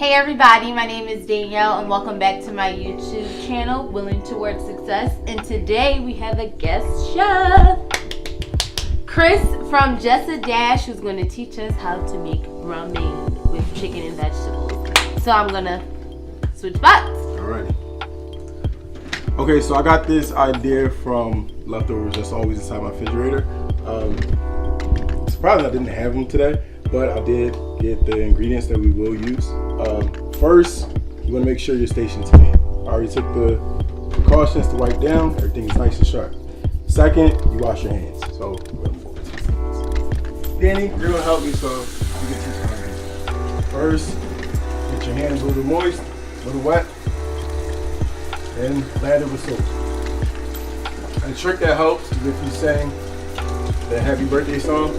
Hey everybody, my name is Danielle and welcome back to my YouTube channel, Willing Towards Success. And today we have a guest chef, Chris from Just a Dash, who's going to teach us how to make ramen with chicken and vegetables. So I'm going to switch spots. Alrighty. Okay, so I got this idea from leftovers that's always inside my refrigerator. Surprisingly, I didn't have them today, but I did get the ingredients that we will use. First, you want to make sure your station's clean. I already took the precautions to wipe down. Everything is nice and sharp. Second, you wash your hands. So, Danny, you're going to help me so you can teach my hands. First, get your hands a little moist, a little wet, and lather with soap. And the trick that helps is if you sing the happy birthday song.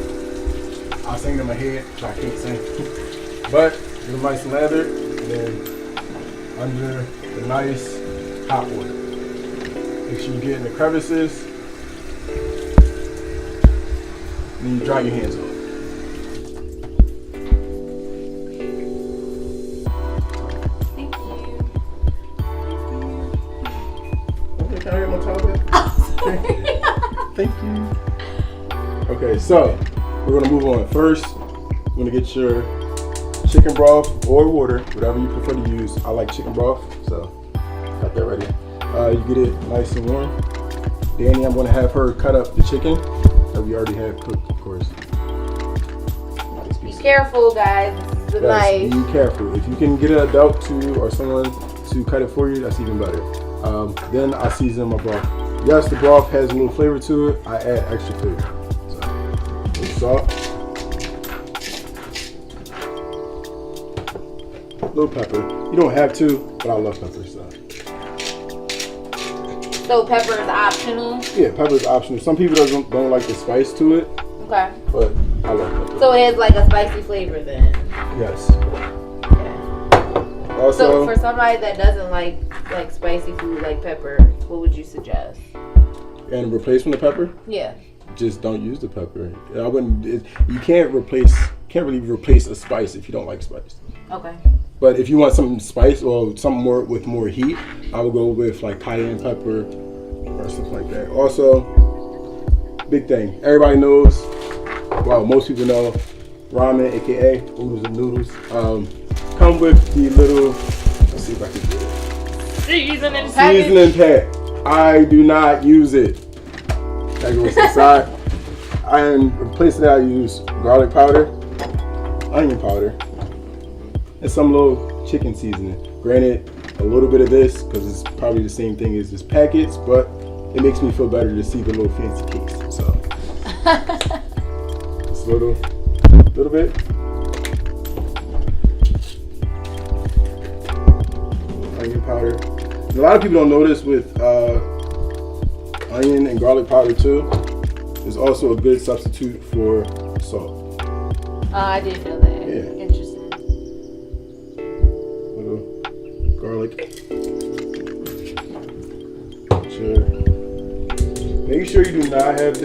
I'll sing it in my head, so I can't sing. But give a nice lather, and then under the nice hot water. Make sure you get in the crevices. And then you dry your hands off. Thank you. Okay, can I get my towel back? Thank you. Okay, so we're gonna move on. First, you're gonna get your chicken broth or water, whatever you prefer to use. I like chicken broth, so got that ready. You get it nice and warm. Danny, I'm gonna have her cut up the chicken that we already have cooked, of course. Be careful, guys. This is a knife. Be careful. If you can get an adult to or someone to cut it for you, that's even better. Then I season my broth. Yes, the broth has a little flavor to it. I add extra flavor. Salt, a little pepper. You don't have to, but I love pepper. So pepper is optional? Yeah, pepper is optional. Some people don't like the spice to it. Okay. But I love pepper. So it has like a spicy flavor then? Yes. Okay. Also, so for somebody that doesn't like spicy food like pepper, what would you suggest? And replacement of pepper? Yeah. Just don't use the pepper. I wouldn't. You can't really replace a spice if you don't like spice. Okay. But if you want something spice or something more with more heat, I would go with like cayenne pepper or something like that. Also, big thing. Everybody knows. Well, most people know ramen, aka oodles and noodles. Come with the little. Let's see if I can get it. Seasoning pack. I do not use it. That goes inside. And replace that, I use garlic powder, onion powder, and some little chicken seasoning. Granted, a little bit of this because it's probably the same thing as this packets, but it makes me feel better to see the little fancy case. So just a little bit. Onion powder. And a lot of people don't know this with onion and garlic powder too is also a good substitute for salt. I didn't know that. Yeah. Interesting. Little garlic. Sure. Make sure you do not have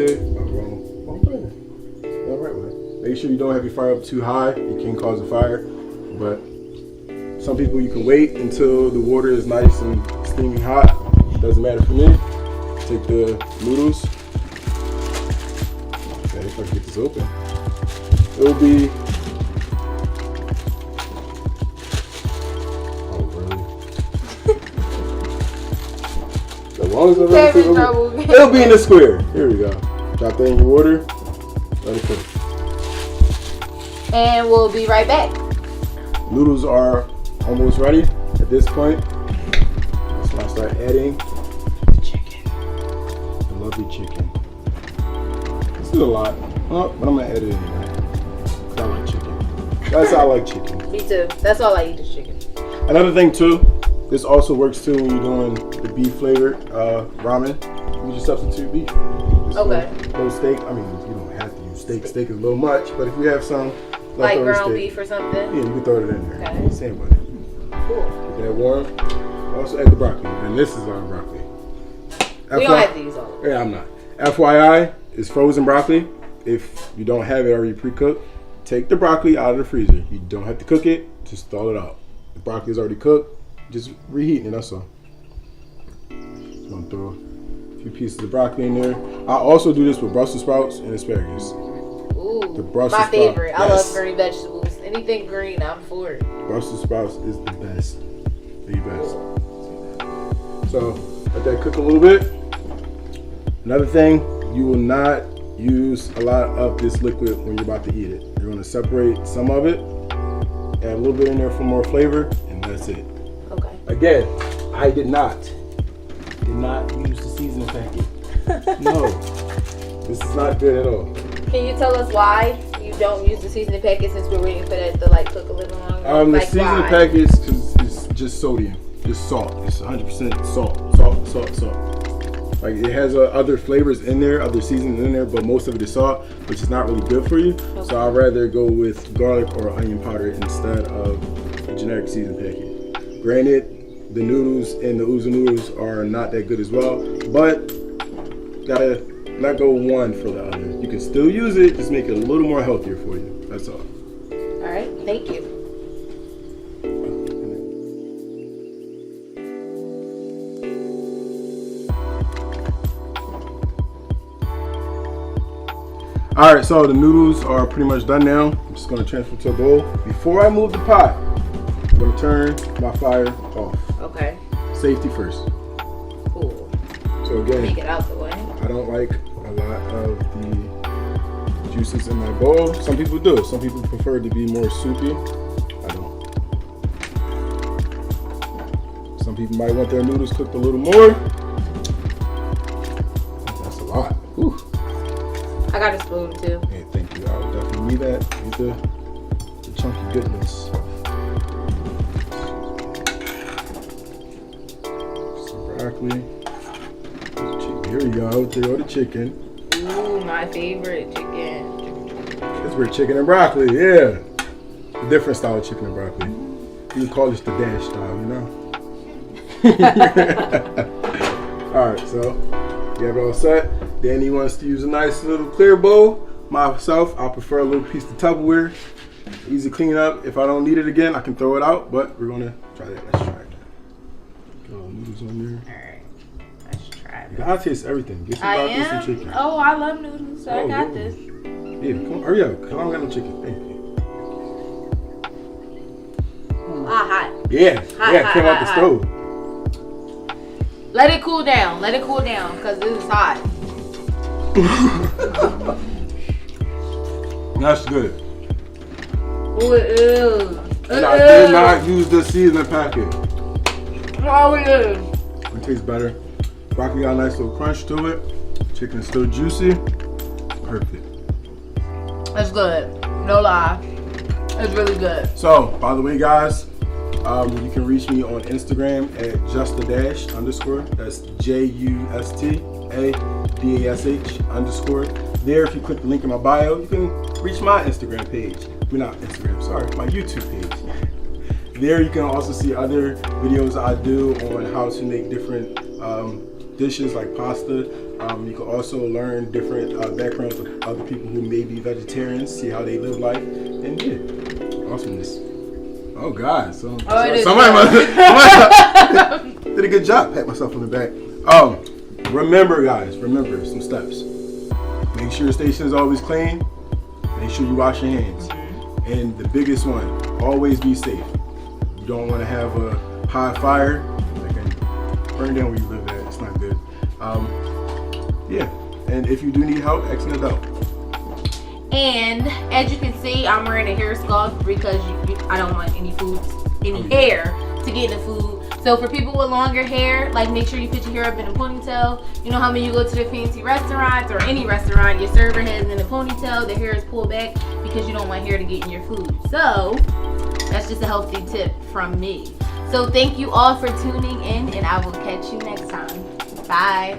Make sure you don't have your fire up too high. It can cause a fire. But some people, you can wait until the water is nice and steaming hot. Doesn't matter for me. Take the noodles. Okay, if I can get this open. It'll be. Oh, really? As long as it'll be in the square. Here we go. Drop that in your water. Let it cook. And we'll be right back. Noodles are almost ready at this point. Let's now start adding chicken. This is a lot, but I'm gonna add it anyway. I like chicken. That's how I like chicken. Me too. That's all I eat is chicken. Another thing too, this also works too when you're doing the beef flavored ramen. You just substitute beef. Okay. Little steak. I mean, you don't have to use steak. Steak is a little much, but if you have some like ground steak, beef or something. yeah, you can throw it in there. Okay. Same with it. Cool. Get that warm. Also add the broccoli, and this is our broccoli. We don't have to use all of it. Yeah, I'm not. FYI, it's frozen broccoli. If you don't have it already pre-cooked, take the broccoli out of the freezer. You don't have to cook it. Just thaw it out. The broccoli is already cooked. Just reheating it, that's all. I'm gonna throw a few pieces of broccoli in there. I also do this with Brussels sprouts and asparagus. Ooh, The Brussels my favorite. sprout, I yes. love green vegetables. Anything green, I'm for it. Brussels sprouts is the best. The best. So let that cook a little bit. Another thing, you will not use a lot of this liquid when you're about to eat it. You're gonna separate some of it, add a little bit in there for more flavor, and that's it. Okay. Again, I did not use the seasoning packet. No, this is not good at all. Can you tell us why you don't use the seasoning packet since we're waiting for that to like cook a little longer? The Like, seasoning why? packet is just sodium, just salt. It's 100% salt. Like it has other flavors in there, other seasonings in there, but most of it is salt, which is not really good for you. Okay. So I'd rather go with garlic or onion powder instead of a generic seasoning packet. Granted, the noodles and the Uzu noodles are not that good as well, but gotta let go one for the other. You can still use it, just make it a little more healthier for you. That's all. All right, thank you. All right, so the noodles are pretty much done now. I'm just gonna transfer to a bowl. Before I move the pot, I'm gonna turn my fire off. Okay. Safety first. Cool. So again, Make it out the way. I don't like a lot of the juices in my bowl. Some people do. Some people prefer it to be more soupy. I don't. Some people might want their noodles cooked a little more. That's a lot. Whew. I got a spoon too. Hey, thank you. I would definitely need that. Need the chunky goodness. Some broccoli. Here we go. Throw the chicken. Ooh, my favorite chicken. It's weird chicken and broccoli. Yeah. A different style of chicken and broccoli. You can call this the dash style, you know? Alright, so you have it all set. Danny wants to use a nice little clear bowl. Myself, I prefer a little piece of Tupperware. Easy clean up. If I don't need it again, I can throw it out, but we're gonna try that. Let's try it. Got all the noodles on there. Alright. Let's try You gotta taste everything. Get some I broccoli, some am. chicken. Oh, I love noodles, so I got this. Yeah, come on, hurry up. Cause I don't got no chicken. Thank you. Hot. Yeah, Hot, yeah, hot, came out hot, the hot. stove. Let it cool down. Let it cool down, because this is hot. That's good. Oh, it is. And I did not use the seasoning packet. Oh, it is. It tastes better. Broccoli got a nice little crunch to it. Chicken is still juicy. Perfect. It's good. No lie. It's really good. So, by the way, guys, you can reach me on Instagram at justadash_. That's JUSTADASH_. There, if you click the link in my bio, you can reach my Instagram page. Not Instagram, sorry, my YouTube page. There, you can also see other videos I do on how to make different dishes like pasta. You can also learn different backgrounds of other people who may be vegetarians, see how they live life, and yeah, awesomeness. Oh God, somebody did a good job. Pat myself on the back. Remember, guys, some steps. Make sure your station is always clean. Make sure you wash your hands. And the biggest one, always be safe. You don't want to have a high fire that can burn down where you live at. It's not good. Yeah, and if you do need help, ask an adult. And as you can see, I'm wearing a hair scarf because I don't want any hair to get in the food. So for people with longer hair, like make sure you put your hair up in a ponytail. You know how when you go to the fancy restaurants or any restaurant, your server has in a ponytail, their hair is pulled back because you don't want hair to get in your food. So that's just a healthy tip from me. So thank you all for tuning in, and I will catch you next time. Bye.